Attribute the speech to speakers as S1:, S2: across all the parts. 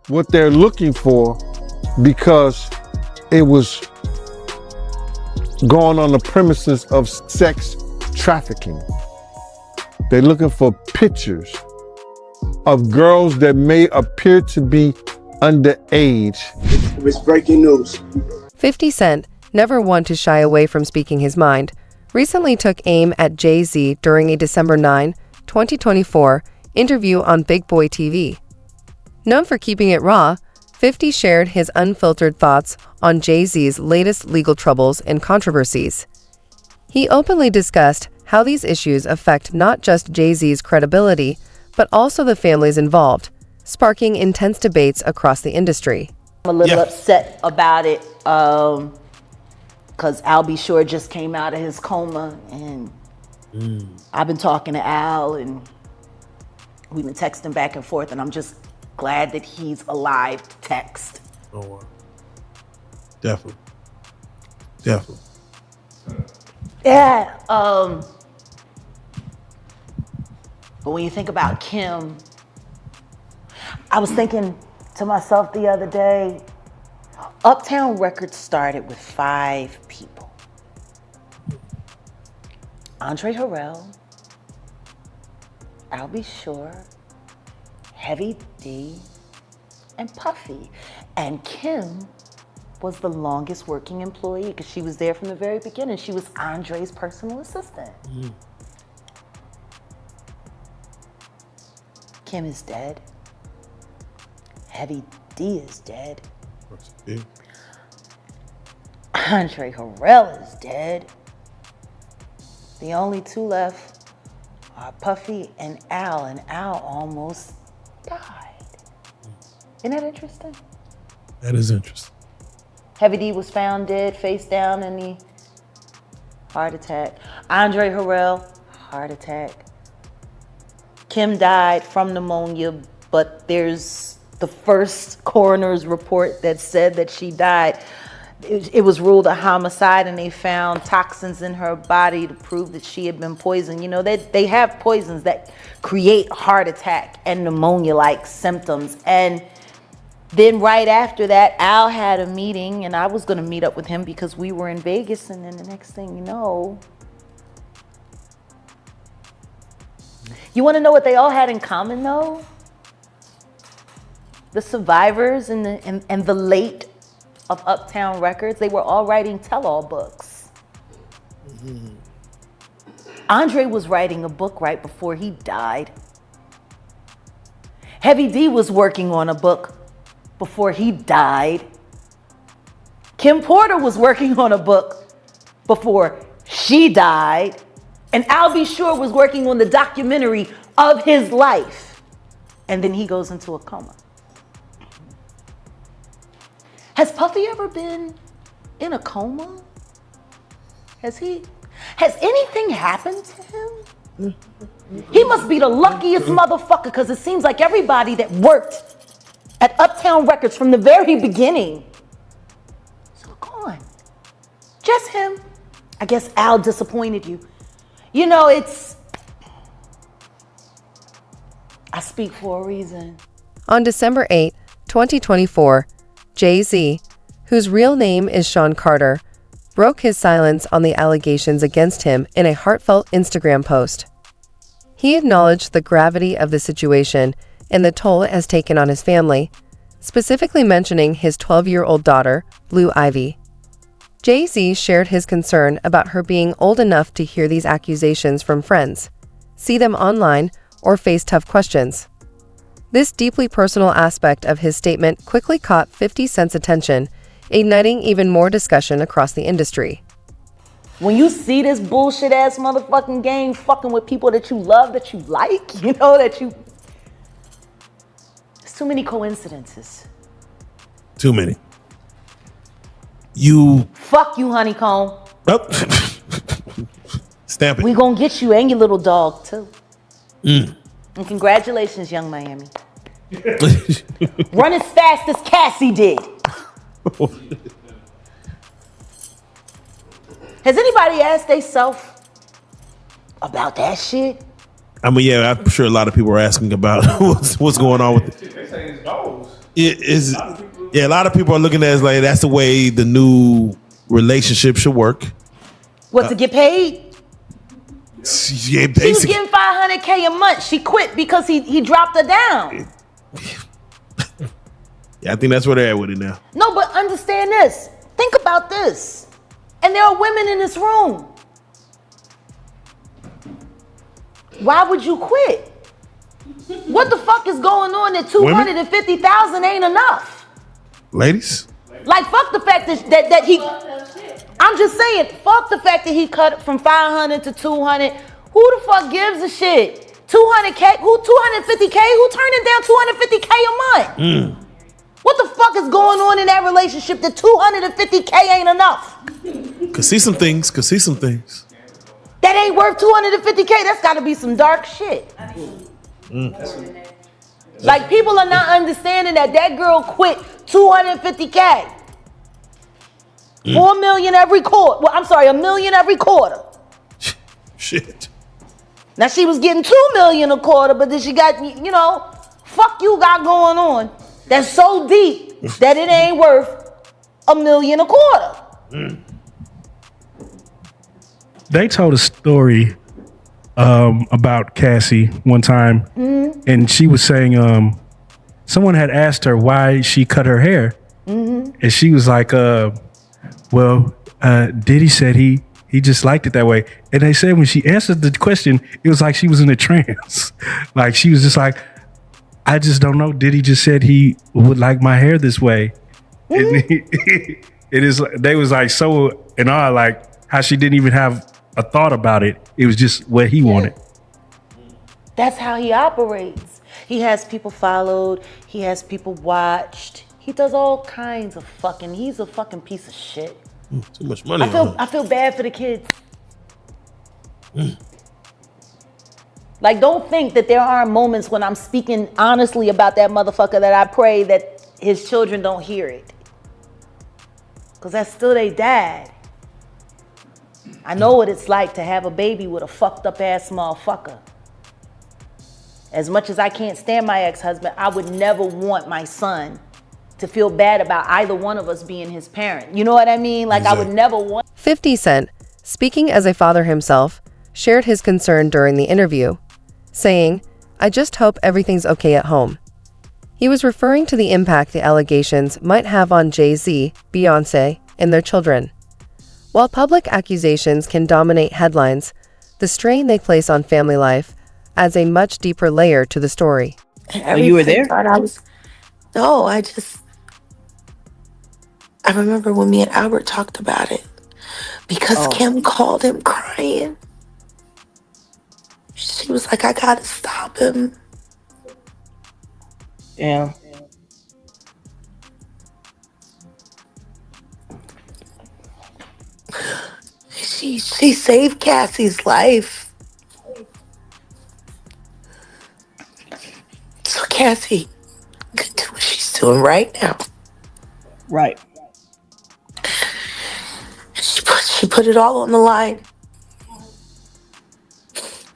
S1: what they're looking for because it was going on the premises of sex trafficking. They're looking for pictures of girls that may appear to be underage.
S2: It's breaking news.
S3: 50 Cent, never one to shy away from speaking his mind, recently took aim at Jay-Z during a December 9, 2024 interview on Big Boy TV. Known for keeping it raw, 50 shared his unfiltered thoughts on Jay-Z's latest legal troubles and controversies. He openly discussed how these issues affect not just Jay-Z's credibility, but also the families involved, sparking intense debates across the industry.
S4: I'm a little upset about it because Al B. Sure just came out of his coma, and I've been talking to Al, and we've been texting back and forth, and I'm just glad that he's alive to text.
S5: Oh, wow. Definitely. Definitely.
S4: Yeah. But when you think about Kim, I was thinking to myself the other day, Uptown Records started with 5 people. Andre Harrell, Al B. Sure, Heavy D, and Puffy. And Kim was the longest working employee because she was there from the very beginning. She was Andre's personal assistant. Kim is dead. Heavy D is dead. Andre Harrell is dead. The only 2 left are Puffy and Al almost died. Isn't that interesting?
S5: That is interesting.
S4: Heavy D was found dead, face down in the heart attack. Andre Harrell, heart attack. Kim died from pneumonia, but there's the first coroner's report that said that she died. It was ruled a homicide, and they found toxins in her body to prove that she had been poisoned. You know, they have poisons that create heart attack and pneumonia-like symptoms. And then right after that, Al had a meeting, and I was going to meet up with him because we were in Vegas, and then the next thing you know, you want to know what they all had in common, though? The survivors and the late of Uptown Records, they were all writing tell-all books. Andre was writing a book right before he died. Heavy D was working on a book before he died. Kim Porter was working on a book before she died. And Al B. Sure was working on the documentary of his life. And then he goes into a coma. Has Puffy ever been in a coma? Has anything happened to him? He must be the luckiest motherfucker, because it seems like everybody that worked at Uptown Records from the very beginning is gone. Just him. I guess Al disappointed you. You know, I speak for a reason.
S3: On December 8, 2024, Jay-Z, whose real name is Sean Carter, broke his silence on the allegations against him in a heartfelt Instagram post. He acknowledged the gravity of the situation and the toll it has taken on his family, specifically mentioning his 12-year-old daughter, Blue Ivy. Jay-Z shared his concern about her being old enough to hear these accusations from friends, see them online, or face tough questions. This deeply personal aspect of his statement quickly caught 50 Cent's attention, igniting even more discussion across the industry.
S4: When you see this bullshit ass motherfucking game fucking with people that you love, that you like, you know, there's too many coincidences.
S5: Too many.
S4: Fuck you, honeycomb.
S5: Oh. Stamp it.
S4: We gonna get you and your little dog too. And congratulations, Young Miami. Run as fast as Cassie did. Has anybody asked themselves about that shit?
S5: I mean, yeah, I'm sure a lot of people are asking about what's going on with it.
S6: They say it's goals.
S5: It is. Yeah, a lot of people are looking at it as like that's the way the new relationship should work.
S4: What, to get paid?
S5: Yeah,
S4: She was
S5: basically.
S4: getting $500K a month. She quit because he dropped her down.
S5: Yeah, I think that's where they're at with it now.
S4: No, but understand this. Think about this. And there are women in this room. Why would you quit? What the fuck is going on that 250,000 ain't enough?
S5: Ladies?
S4: Like, fuck the fact that he... I'm just saying, fuck the fact that he cut from 500 to 200. Who the fuck gives a shit? 200K? Who 250K? Who turning down 250K a month? What the fuck is going on in that relationship that 250K ain't enough?
S5: Could see some things.
S4: That ain't worth 250K. That's gotta be some dark shit. Like, people are not understanding that girl quit 250K. 4 million every quarter. Well, I'm sorry, $1 million every quarter.
S5: Shit.
S4: Now she was getting 2 million a quarter, but then she got, fuck you got going on. That's so deep that it ain't worth $1 million a quarter.
S6: They told a story about Cassie one time, and she was saying someone had asked her why she cut her hair, and she was like, Diddy said he just liked it that way. And they said when she answered the question, it was like she was in a trance. Like she was just like, I just don't know. Diddy just said he would like my hair this way. And they was like so in awe, like how she didn't even have a thought about it. It was just what he wanted.
S4: That's how he operates. He has people followed. He has people watched. He does all kinds of he's a fucking piece of shit.
S5: Too much money.
S4: I feel bad for the kids. Like, don't think that there aren't moments when I'm speaking honestly about that motherfucker that I pray that his children don't hear it. Because that's still their dad. I know what it's like to have a baby with a fucked up ass motherfucker. As much as I can't stand my ex-husband, I would never want my son to feel bad about either one of us being his parent. You know what I mean? Like, exactly. I would never want...
S3: 50 Cent, speaking as a father himself, shared his concern during the interview, saying, "I just hope everything's okay at home." He was referring to the impact the allegations might have on Jay-Z, Beyonce, and their children. While public accusations can dominate headlines, the strain they place on family life adds a much deeper layer to the story.
S7: You were there? No, I remember when me and Albert talked about it because Kim called him crying. She was like, I gotta stop him.
S8: Yeah.
S7: She saved Cassie's life. So Cassie could do what she's doing right now.
S8: Right.
S7: She put it all on the line.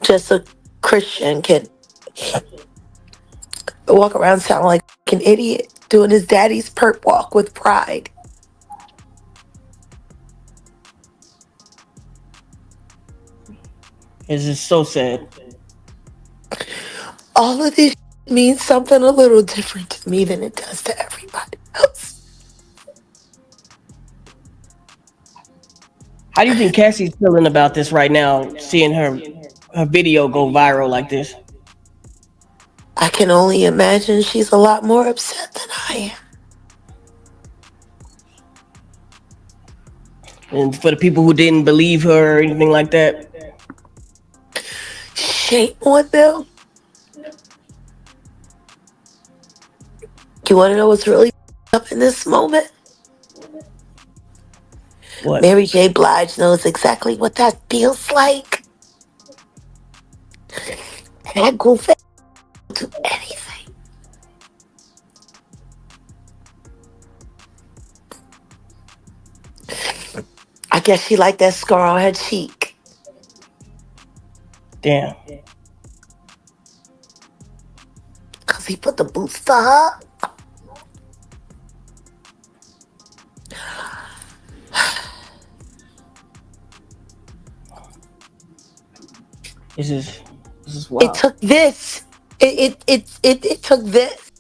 S7: Just a Christian can walk around sounding like an idiot, doing his daddy's perp walk with pride.
S8: It's just so sad.
S7: All of this means something a little different to me than it does to everybody else.
S8: How do you think Cassie's feeling about this right now, seeing her video go viral like this?
S7: I can only imagine she's a lot more upset than I am.
S8: And for the people who didn't believe her or anything like that?
S7: Shame on them. You want to know what's really up in this moment?
S8: What?
S7: Mary J. Blige knows exactly what that feels like. And that goof will do anything. I guess she liked that scar on her cheek.
S8: Damn.
S7: Because he put the boots to her.
S8: This is
S7: It
S8: wild.
S7: took this. It took this.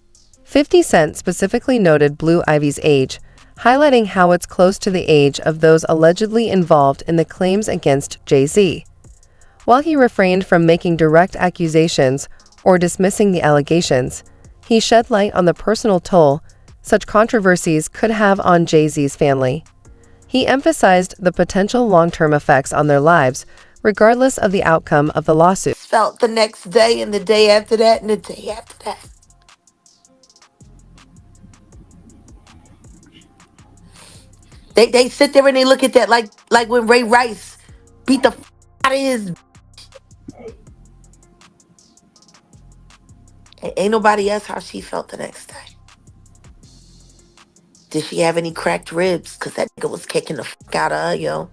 S3: 50 Cent specifically noted Blue Ivy's age, highlighting how it's close to the age of those allegedly involved in the claims against Jay-Z. While he refrained from making direct accusations or dismissing the allegations, he shed light on the personal toll such controversies could have on Jay-Z's family. He emphasized the potential long-term effects on their lives, regardless of the outcome of the lawsuit.
S7: Felt the next day and the day after that and the day after that. They sit there and they look at that like when Ray Rice beat the out of his. Ain't nobody asked how she felt the next day. Did she have any cracked ribs? Cause that nigga was kicking the out of her, yo.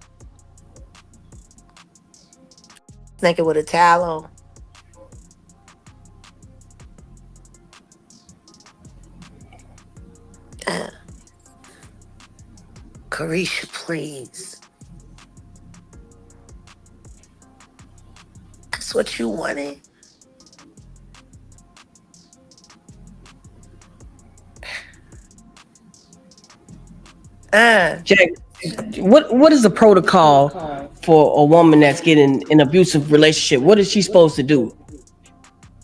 S7: Naked with a towel on. Carisha, please. That's what you wanted.
S8: Jack, what is the protocol for a woman that's getting an abusive relationship? What is she supposed to do?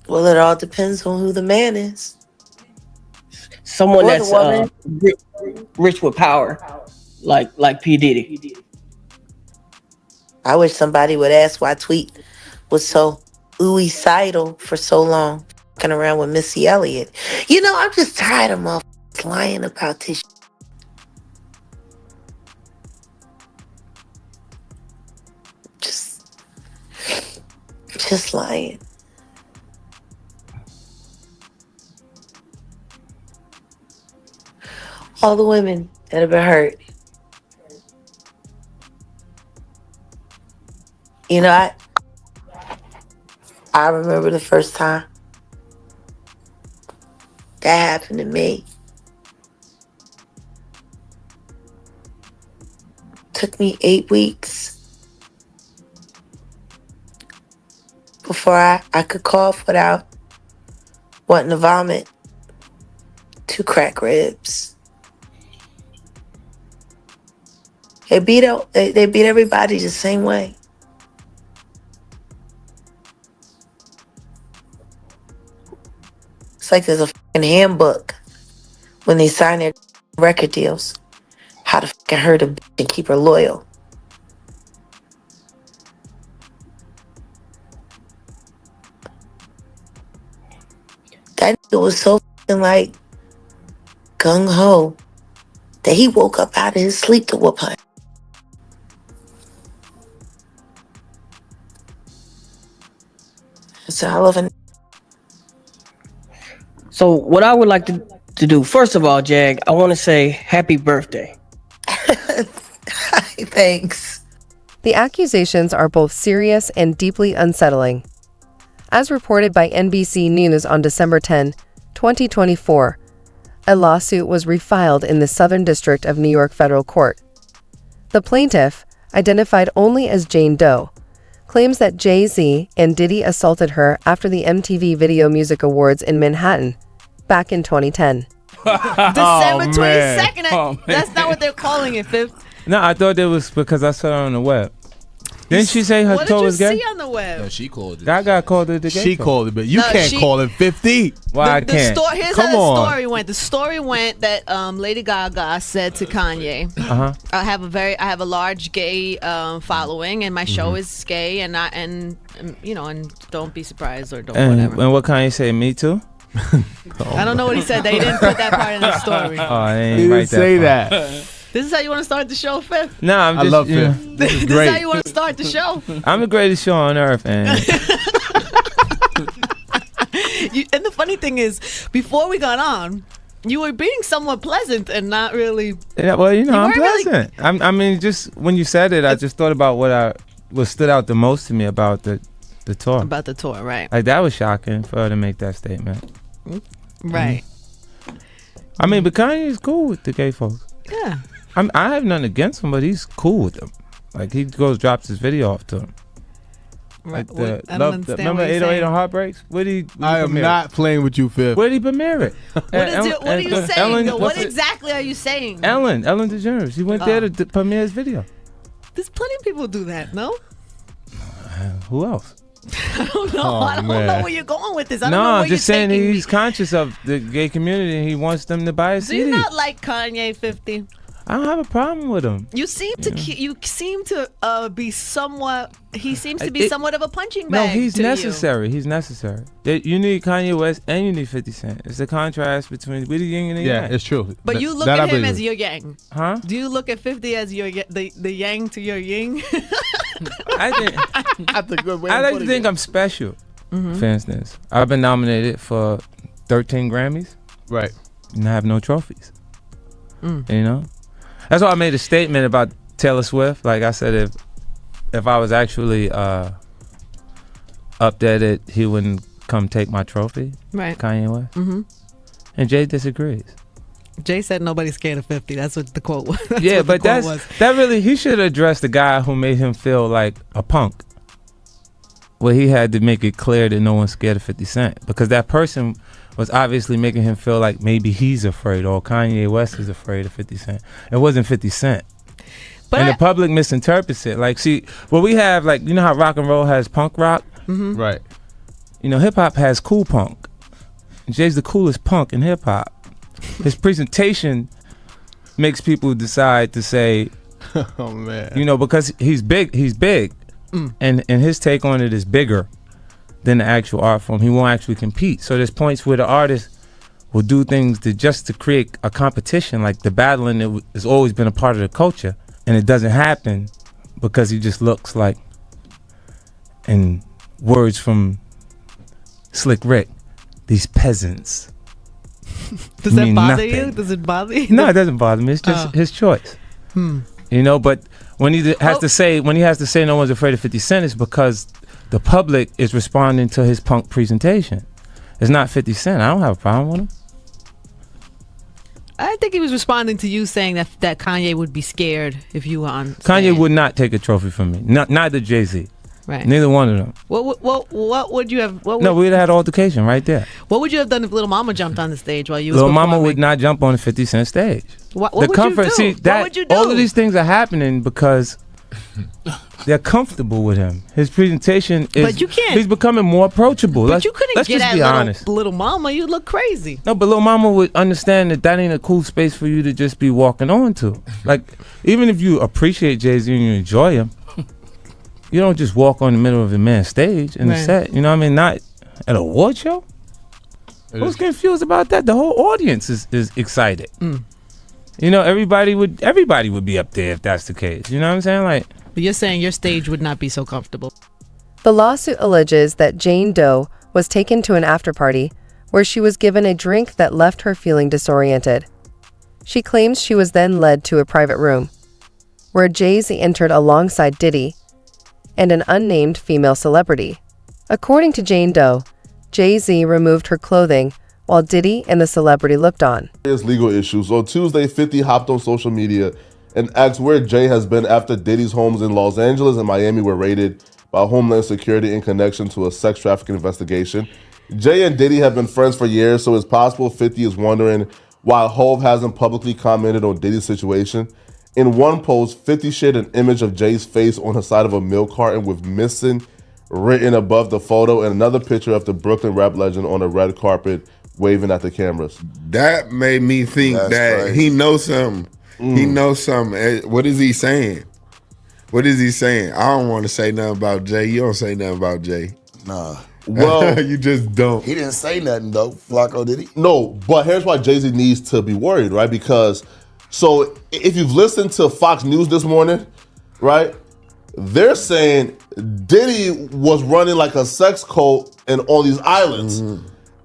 S7: Well, it all depends on who the man is.
S8: Someone
S7: Or
S8: that's
S7: the woman.
S8: rich with power, like P. Diddy.
S7: I wish somebody would ask why Tweet was so ooey-sidal for so long, fucking around with Missy Elliott. You know, I'm just tired of motherfuckers lying about this. Just lying. All the women that have been hurt. You know, I remember the first time that happened to me. Took me 8 weeks before I could cough without wanting to vomit. 2 cracked ribs. They beat everybody the same way. It's like there's a fucking handbook when they sign their record deals. How to fucking hurt a bitch and keep her loyal. That nigga was so fucking like gung-ho that he woke up out of his sleep to whoop her. It's a hell of a...
S8: So what I would like to do, first of all, Jag, I want to say happy birthday.
S7: Thanks.
S3: The accusations are both serious and deeply unsettling. As reported by NBC News on December 10, 2024, a lawsuit was refiled in the Southern District of New York Federal Court. The plaintiff, identified only as Jane Doe, claims that Jay-Z and Diddy assaulted her after the MTV Video Music Awards in Manhattan back in 2010.
S9: December 22nd.
S10: Oh, man.
S9: That's not what they're calling it, Fifth.
S10: No, I thought it was because I saw it on the web. Didn't she say her
S9: What
S10: toe
S9: did you
S10: was gay?
S9: see on the web?
S11: No, she called it.
S10: That guy called it the gay
S11: She
S10: toe.
S11: called it, but you
S9: No,
S11: can't
S9: she-
S11: call it 50.
S10: Why I can't?
S9: Here's
S10: Come
S9: how the
S10: on.
S9: story went. The story went that Lady Gaga said to Kanye, I have a large gay following, and my show is gay, and don't be surprised or don't whatever.
S10: And what Kanye say? Me too?
S9: I don't know what he said. They didn't put that part in the story.
S10: Oh, I ain't
S11: He
S10: write
S11: didn't say
S10: part.
S11: that.
S9: This is how you want to start the show, Fifth?
S10: No, I'm
S11: I
S10: just.
S11: love
S10: you know,
S11: it. This is
S9: This is how
S11: great.
S9: you want to start the show?
S10: I'm the greatest show on earth, and
S9: And the funny thing is, before we got on, you were being somewhat pleasant and not really.
S10: yeah, well, I'm
S9: weren't really-
S10: pleasant. I mean, just when you said it, I just thought about what stood out the most to me about the tour.
S9: About the tour, right?
S10: Like that was shocking for her to make that statement.
S9: Right.
S10: I mean, but Kanye's cool with the gay folks.
S9: Yeah.
S10: I have nothing against him, but he's cool with them. Like he drops his video off to him. Like
S9: I don't understand
S10: remember
S9: what you're
S10: 808
S9: saying.
S10: on Heartbreaks?
S11: I am not playing with you, Fifth.
S10: Where did he premiere it?
S9: What are you saying? Though? What exactly are you saying?
S10: Ellen DeGeneres. She went there to premiere his video.
S9: There's plenty of people do that, no?
S10: Who else?
S9: I don't know. I don't know where you're going with this. I don't know
S10: No,
S9: where
S10: I'm just
S9: you're
S10: saying
S9: taking
S10: he's conscious of the gay community and he wants them to buy a
S9: Do
S10: CD.
S9: you not like Kanye 50?
S10: I don't have a problem with him.
S9: You seem to be somewhat. He seems to be somewhat of a punching
S10: No,
S9: bag.
S10: he's
S9: to
S10: necessary. He's necessary. You need Kanye West and you need 50 Cent. It's the contrast between the yin and the yang.
S11: Yeah, it's true.
S9: But you look
S11: That I
S9: at him
S11: believe
S9: as
S11: in.
S9: your yang.
S10: Huh?
S9: Do you look at 50 as your the yang to your yin?
S10: I think
S11: That's a good way.
S10: I
S11: of
S10: like to
S11: putting
S10: think
S11: it.
S10: I'm special. For instance, I've been nominated for 13 Grammys
S11: Right.
S10: and I have no trophies. You know, that's why I made a statement about Taylor Swift. Like I said, if I was actually up there, he wouldn't come take my trophy.
S9: Right.
S10: Kanye West. And Jay disagrees.
S9: Jay said nobody's scared of 50. That's what the quote was.
S10: Yeah,
S9: what the
S10: but
S9: quote was.
S10: that really, he should address the guy who made him feel like a punk. Well, he had to make it clear that no one's scared of 50 Cent because that person was obviously making him feel like maybe he's afraid or Kanye West is afraid of 50 Cent. It wasn't 50 Cent. And the public misinterprets it. Like, see, well, we have, like, you know how rock and roll has punk rock?
S11: Right.
S10: You know, hip hop has cool punk. Jay's the coolest punk in hip hop. His presentation makes people decide to say,
S11: Oh man.
S10: you know, because he's big. And his take on it is bigger than the actual art form. He won't actually compete. So there's points where the artist will do things just to create a competition, like the battling that has always been a part of the culture, and it doesn't happen because he just looks like, in words from Slick Rick, these peasants.
S9: Does that
S10: mean
S9: bother
S10: nothing.
S9: you? Does it bother you?
S10: No, it doesn't bother me. It's just his choice. You know, but when he has to say no one's afraid of 50 Cent, it's because the public is responding to his punk presentation. It's not 50 Cent. I don't have a problem with him.
S9: I think he was responding to you saying that Kanye would be scared if you were on.
S10: Kanye would not take a trophy from me. Neither Jay-Z.
S9: Right.
S10: Neither one of them.
S9: What would you have?
S10: No, we'd have had an altercation right there.
S9: What would you have done if Little Mama jumped on the stage while you was
S10: Little Mama
S9: performing?
S10: would not jump on the 50 Cent stage.
S9: What would you do?
S10: See,
S9: What would you do?
S10: all of these things are happening because they're comfortable with him. His presentation is.
S9: But you can't.
S10: He's becoming more approachable.
S9: But you couldn't
S10: let's
S9: get
S10: just
S9: at
S10: be honest.
S9: little Mama. You look crazy.
S10: No, but Lil Mama would understand that ain't a cool space for you to just be walking on to. Like, even if you appreciate Jay-Z and you enjoy him, you don't just walk on the middle of the man's stage in the set. You know what I mean? Not at an award show. Who's confused about that? The whole audience is excited. You know, everybody would be up there if that's the case. You know what I'm saying? Like,
S9: But you're saying your stage would not be so comfortable.
S3: The lawsuit alleges that Jane Doe was taken to an after-party where she was given a drink that left her feeling disoriented. She claims she was then led to a private room, where Jay-Z entered alongside Diddy and an unnamed female celebrity. According to Jane Doe, Jay-Z removed her clothing while Diddy and the celebrity looked on.
S12: Legal issues. On Tuesday, 50 hopped on social media and asked where Jay has been after Diddy's homes in Los Angeles and Miami were raided by Homeland Security in connection to a sex trafficking investigation. Jay and Diddy have been friends for years, so it's possible 50 is wondering why Hov hasn't publicly commented on Diddy's situation. In one post, 50 shared an image of Jay's face on the side of a milk carton with "missing" written above the photo, and another picture of the Brooklyn rap legend on a red carpet waving at the cameras.
S13: That made me think that he knows something. He knows something. What is he saying? What is he saying? I don't want to say nothing about Jay. You don't say nothing about Jay.
S14: Nah.
S12: Well,
S13: you just don't.
S14: He didn't say nothing though, Flacco, did he?
S12: No, but here's why Jay-Z needs to be worried, right? Because, so if you've listened to Fox News this morning, right, they're saying Diddy was running like a sex cult and on these islands.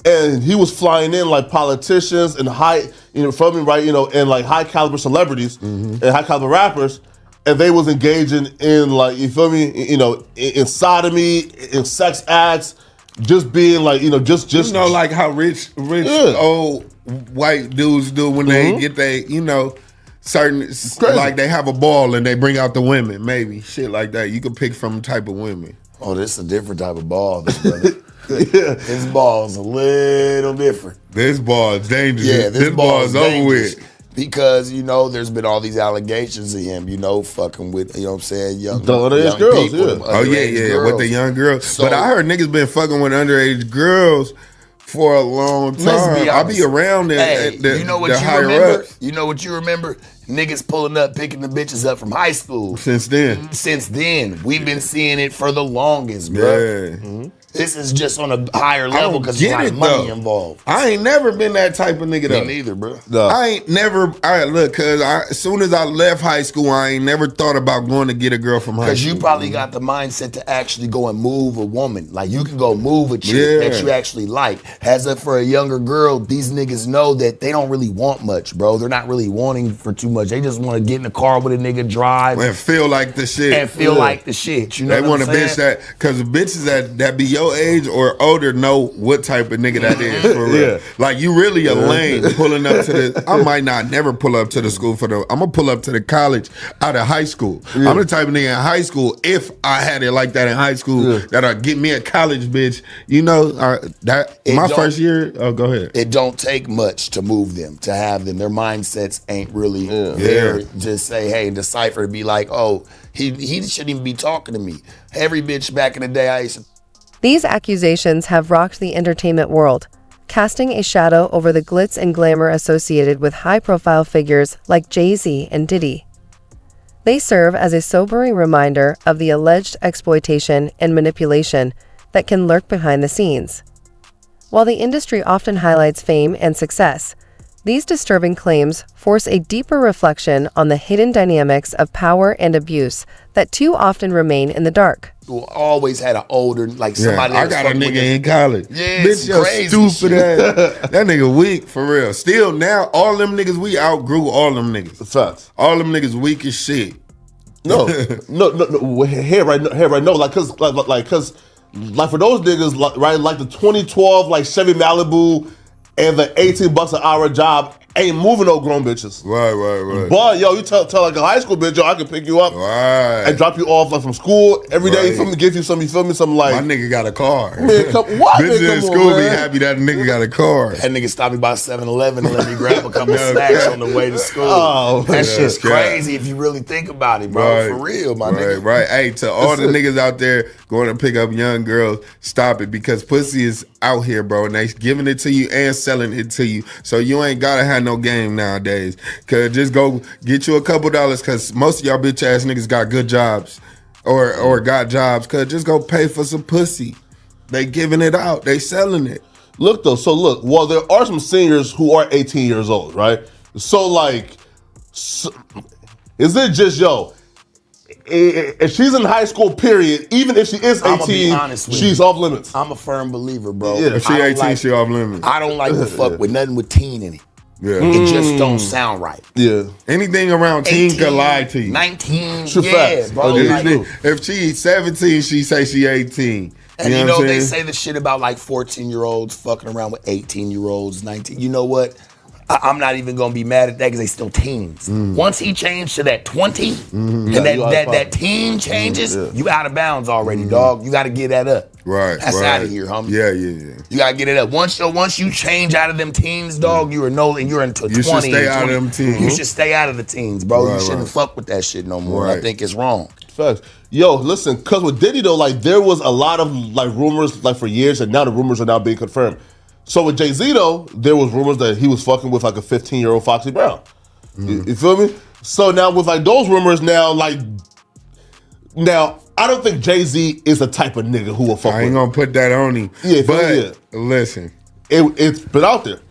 S12: And he was flying in like politicians and high, from him, right, and like high caliber celebrities and high caliber rappers. And they was engaging in like, you feel me, in sodomy, in sex acts, just being like, just
S13: like how rich old white dudes do when they get they, certain, like they have a ball and they bring out the women, maybe shit like that. You could pick from type of women.
S14: Oh, this is a different type of ball, brother. This ball is a little different.
S13: This ball is dangerous.
S14: Yeah,
S13: this ball is over with.
S14: Because, there's been all these allegations of him, fucking with, what I'm saying, young
S12: underage girls,
S14: people,
S12: yeah.
S13: Oh, yeah, with the young girls.
S14: So,
S13: but I heard niggas been fucking with underage girls for a long time. I'll be around
S14: you know what you
S13: higher
S14: remember?
S13: ups.
S14: You know what you remember? Niggas pulling up, picking the bitches up from high school.
S13: Since then.
S14: We've been seeing it for the longest, bro.
S13: Yeah.
S14: Mm-hmm. This is just on a higher level because there's a lot of money involved.
S13: I ain't never been that type of nigga though.
S14: Me neither, bro.
S12: No.
S13: I ain't never. Look, cause as soon as I left high school, I ain't never thought about going to get a girl from high school.
S14: Because you probably got the mindset to actually go and move a woman. Like you can go move a chick that you actually like. As if for a younger girl, these niggas know that they don't really want much, bro. They're not really wanting for too much. They just want to get in the car with a nigga, drive,
S13: and feel like the shit.
S14: You know,
S13: they want
S14: a
S13: bitch that, because the bitches that be your age or older know what type of nigga that is for real.
S12: Yeah.
S13: Like you really a lame pulling up to the. I might not never pull up to the school for the. I'm gonna pull up to the college out of high school.
S12: Yeah.
S13: I'm the type of nigga in high school. If I had it like that in high school, that'll get me a college bitch. My first year. Oh, go ahead.
S14: It don't take much to move them, to have them. Their mindsets ain't really there. Just say, hey, decipher, be like, oh, he shouldn't even be talking to me. Every bitch back in the day, I used to.
S3: These accusations have rocked the entertainment world, casting a shadow over the glitz and glamour associated with high-profile figures like Jay-Z and Diddy. They serve as a sobering reminder of the alleged exploitation and manipulation that can lurk behind the scenes. While the industry often highlights fame and success, these disturbing claims force a deeper reflection on the hidden dynamics of power and abuse that too often remain in the dark.
S14: Always had an older, like somebody.
S13: I got a nigga in college.
S14: Yeah,
S13: bitch,
S14: it's crazy.
S13: Stupid ass. That nigga weak for real. Still now, all them niggas we outgrew all them niggas.
S12: Facts.
S13: All them niggas weak as shit.
S12: No. Here right now, like for those niggas, like the 2012 Chevy Malibu and the $18 an hour job ain't moving no grown bitches.
S13: Right.
S12: But you tell like a high school bitch, I can pick you up and drop you off from school every day. You feel me? Give you some, something like.
S13: My nigga got a car.
S12: Man, what?
S13: Bitches in school be happy that nigga got a car.
S14: That nigga stopped me by 7-Eleven and let me grab a couple snacks on the way to school.
S12: Oh,
S14: that shit's crazy if you really think about it, bro. For real, my nigga.
S13: Right. Hey, to all the niggas out there going to pick up young girls, stop it, because pussy is out here, bro, and they giving it to you and selling it to you. So you ain't gotta have no game nowadays. Cause just go get you a couple dollars, cause most of y'all bitch ass niggas got good jobs or got jobs. Cause just go pay for some pussy. They giving it out. They selling it.
S12: Look though, well, there are some seniors who are 18 years old, right? So is it just if she's in high school, period, even if she is 18, she's off limits?
S14: I'm a firm believer, bro.
S13: Yeah, if she 18, she off limits.
S14: I don't like to fuck with nothing with teen in it.
S13: Yeah.
S14: It just don't sound right.
S12: Yeah.
S13: Anything around
S14: 18,
S13: teen can lie to you.
S14: 19,
S12: facts.
S14: bro.
S13: If she's 17, she say she 18.
S14: And you know they say the shit about 14-year-olds fucking around with 18-year-olds, 19. You know what? I'm not even gonna be mad at that because they still teens. Once he changed to that 20 and that teen changes, you out of bounds already, dog. You got to get that up.
S13: Right.
S14: That's out of here, homie.
S13: Yeah.
S14: You got to get it up. Once you change out of them teens, dog, you're into 20.
S13: You should stay out of them teens.
S14: You should stay out of the teens, bro. You shouldn't fuck with that shit no more. I think it's wrong.
S12: Facts. Yo, listen, because with Diddy though, there was a lot of rumors for years, and now the rumors are now being confirmed. So with Jay-Z though, there was rumors that he was fucking with a 15-year-old Foxy Brown. You feel me? So now with those rumors now I don't think Jay-Z is the type of nigga who will fuck with.
S13: I ain't gonna put that on him.
S12: Yeah,
S13: but listen,
S12: it's been out there.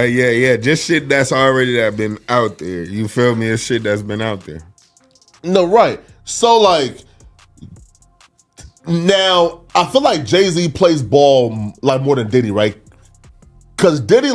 S13: Yeah, just shit that's already been out there. You feel me? It's shit that's been out there.
S12: No, right. So now I feel like Jay-Z plays ball more than Diddy, right? Because Diddy,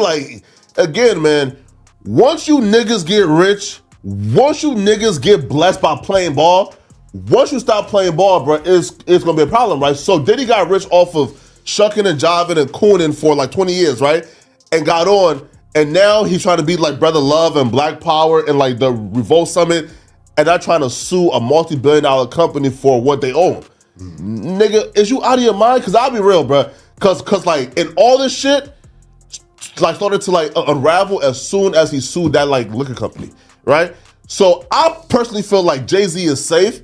S12: again, man, once you niggas get rich, once you niggas get blessed by playing ball, once you stop playing ball, bro, it's gonna be a problem, right? So Diddy got rich off of shucking and jiving and cooning for 20 years, right? And got on, and now he's trying to be Brother Love and Black Power and the Revolt Summit, and not trying to sue a multi-billion-dollar company for what they owe him. Nigga, is you out of your mind? Because I'll be real, bro. Because like, in all this shit, like started to like unravel as soon as he sued that like liquor company, right? So I personally feel like Jay-Z is safe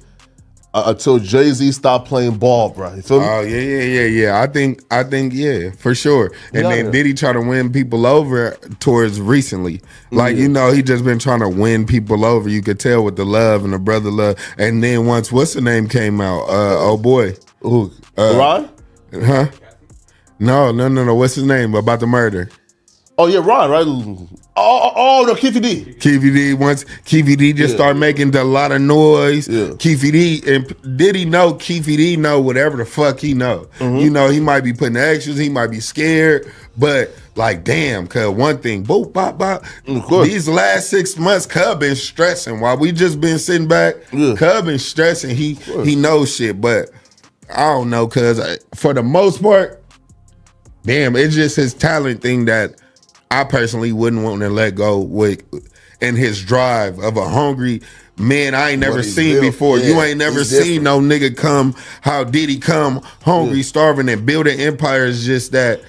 S12: until Jay-Z stopped playing ball, bro. You feel me?
S13: Oh yeah. I think yeah, for sure. And then Diddy try to win people over towards recently. Like, you know, he just been trying to win people over. You could tell with the love and the brother love. And then once what's the name came out? Oh boy.
S12: Who? Ron?
S13: Huh? No. What's his name? About the murder.
S12: Oh yeah, Ron, right? Oh no, Keefy D.
S13: Keefy D, once Keefy D just started making a lot of noise. Keefy D, and Diddy know Keefy D know whatever the fuck he know. You know, he might be putting extras, he might be scared, but like, damn, cuz one thing, boop, bop, bop. These last 6 months, Cub been stressing. While we just been sitting back, Cub been stressing. He knows shit, but I don't know, cuz for the most part, damn, it's just his talent thing that I personally wouldn't want to let go with, and his drive of a hungry man I ain't never seen before. You ain't never seen no nigga come how Diddy come hungry, starving, and build an empire. Is just that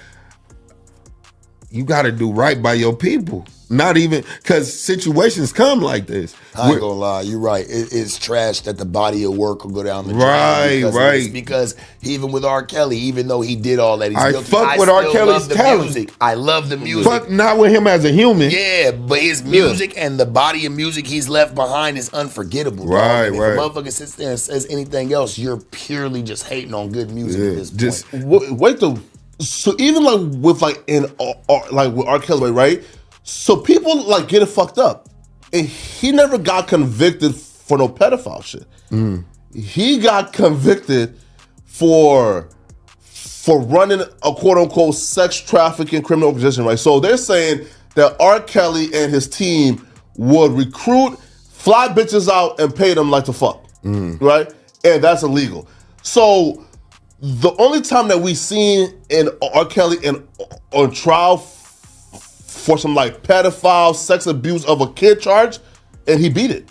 S13: you got to do right by your people. Not even because situations come like this.
S14: I ain't gonna lie, you're right. It's trash that the body of work will go down the drain.
S13: Right.
S14: Because even with R. Kelly, even though he did all that, he's guilty,
S13: fuck with R. Kelly's talent.
S14: Music. I love the music.
S13: Fuck not with him as a human.
S14: Yeah, but his music and the body of music he's left behind is unforgettable. Right. If a motherfucker sits there and says anything else, you're purely just hating on good music at this point.
S12: Wait though. So even like with like like with R. Kelly, right? So people like getting fucked up, and he never got convicted for no pedophile shit. He got convicted for running a quote unquote sex trafficking criminal organization, right? So they're saying that R. Kelly and his team would recruit, fly bitches out, and pay them like to fuck, right? And that's illegal. So the only time that we seen in R. Kelly on trial for some like pedophile sex abuse of a kid charge, and he beat it,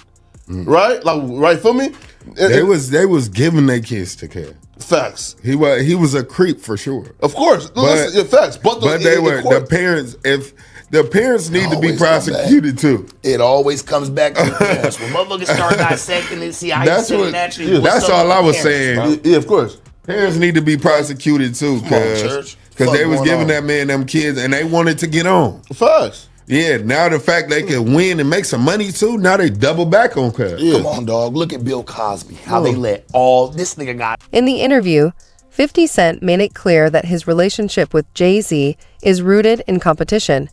S12: right? Like, right, feel me?
S13: They was giving their kids to kids.
S12: Facts.
S13: He was a creep for sure.
S12: Of course, facts. But
S13: they were the parents. If the parents need to be prosecuted too,
S14: it always comes back to the parents. When motherfuckers start dissecting and see how you sit naturally.
S13: That's all I was saying.
S12: Yeah, of course.
S13: Parents need to be prosecuted too, because they was giving that man them kids and they wanted to get on.
S12: Facts.
S13: Yeah, now the fact they could win and make some money too, now they double back on cuz.
S14: Come on, dog. Look at Bill Cosby. How they let all this nigga got.
S3: In the interview, 50 Cent made it clear that his relationship with Jay-Z is rooted in competition,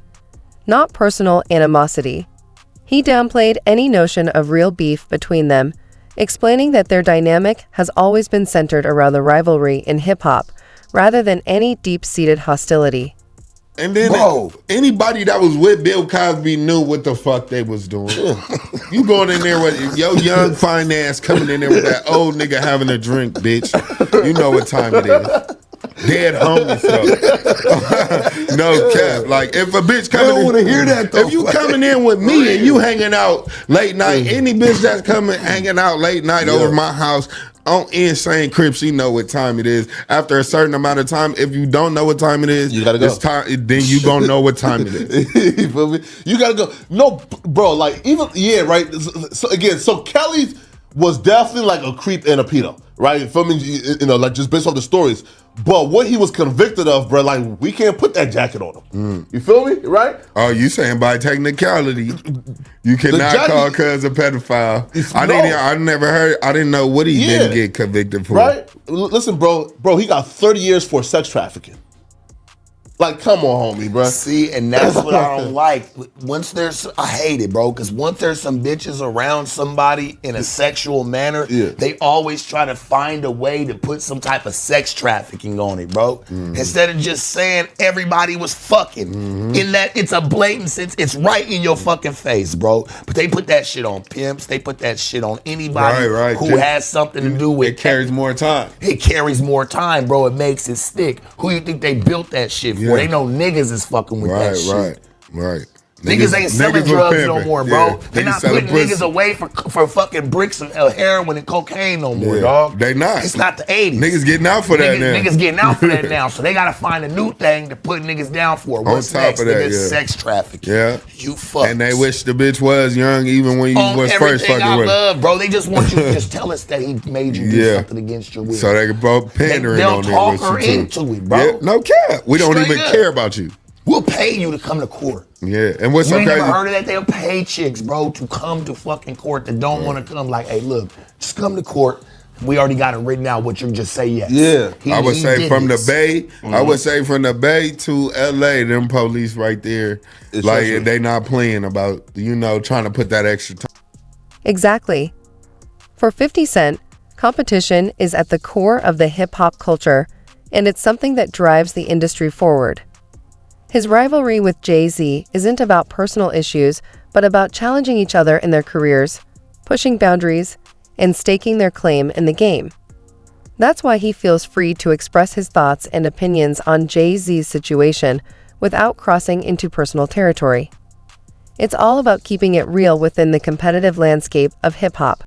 S3: not personal animosity. He downplayed any notion of real beef between them, explaining that their dynamic has always been centered around the rivalry in hip-hop, rather than any deep-seated hostility.
S13: And then anybody that was with Bill Cosby knew what the fuck they was doing. You going in there with your young fine ass coming in there with that old nigga having a drink, bitch. You know what time it is. Dead homies, so. No cap. Like if a bitch coming,
S14: I don't want to hear that though.
S13: If you coming in with me and you hanging out late night, any bitch that's coming hanging out late night over my house on Insane Crip, she know what time it is. After a certain amount of time, if you don't know what time it is,
S12: you gotta go.
S13: It's time, then you gonna know what time it is.
S12: You feel me? You gotta go. No, bro. Like even right. So again, so Kelly was definitely like a creep and a pedo, right? You feel me? You know, like just based off the stories. But what he was convicted of, bro, like we can't put that jacket on him. You feel me? Right?
S13: Oh, you saying by technicality, you cannot call cuz a pedophile. I never heard. I didn't know what he didn't get convicted for.
S12: Right? Listen, bro, he got 30 years for sex trafficking. Like, come on, homie, bro.
S14: See, and that's what I don't like. I hate it, bro, because once there's some bitches around somebody in a sexual manner, they always try to find a way to put some type of sex trafficking on it, bro. Instead of just saying everybody was fucking. In that, it's a blatant sense. It's right in your fucking face, bro. But they put that shit on pimps. They put that shit on anybody who has something to do with it.
S13: It carries more time.
S14: It carries more time, bro. It makes it stick. Who you think they built that shit for? They know niggas is fucking with that shit.
S13: Right.
S14: Niggas ain't selling
S13: niggas was
S14: drugs no
S13: pimping.
S14: more, bro.
S13: Yeah,
S14: They
S13: niggas
S14: not
S13: selling
S14: putting niggas
S13: pussy.
S14: away for fucking bricks of heroin and cocaine no more,
S13: Yeah,
S14: dog.
S13: they not.
S14: It's not the 80s.
S13: Niggas getting out for that now.
S14: Niggas getting out for that now. So they gotta find a new thing to put niggas down for. What's
S13: On top
S14: next?
S13: of that,
S14: Niggas
S13: yeah.
S14: sex trafficking.
S13: Yeah.
S14: You fuck.
S13: And they wish the bitch was young even when you
S14: On
S13: was first
S14: everything
S13: fucking
S14: I
S13: with her.
S14: love, bro. They just want you to just tell us that he made you do
S13: Yeah.
S14: something against your will.
S13: So they can both pandering
S14: They'll
S13: on there
S14: talk
S13: with
S14: her
S13: you too.
S14: into it, bro.
S13: Yeah, no cap. We don't
S14: Straight
S13: even
S14: up.
S13: care about you.
S14: We'll pay you to come to court.
S13: Yeah, and what's
S14: You
S13: so
S14: ain't
S13: crazy?
S14: never heard of that? They'll pay chicks, bro, to come to fucking court that don't want to come. Like, hey, look, just come to court. We already got it written out. What you just say yes.
S13: Yeah, I would say
S14: did
S13: from
S14: this.
S13: the Bay. I would say from the Bay to LA, them police right there, like they not playing about trying to put that extra time.
S3: Exactly. For 50 Cent, competition is at the core of the hip-hop culture, and it's something that drives the industry forward. His rivalry with Jay-Z isn't about personal issues, but about challenging each other in their careers, pushing boundaries, and staking their claim in the game. That's why he feels free to express his thoughts and opinions on Jay-Z's situation without crossing into personal territory. It's all about keeping it real within the competitive landscape of hip-hop.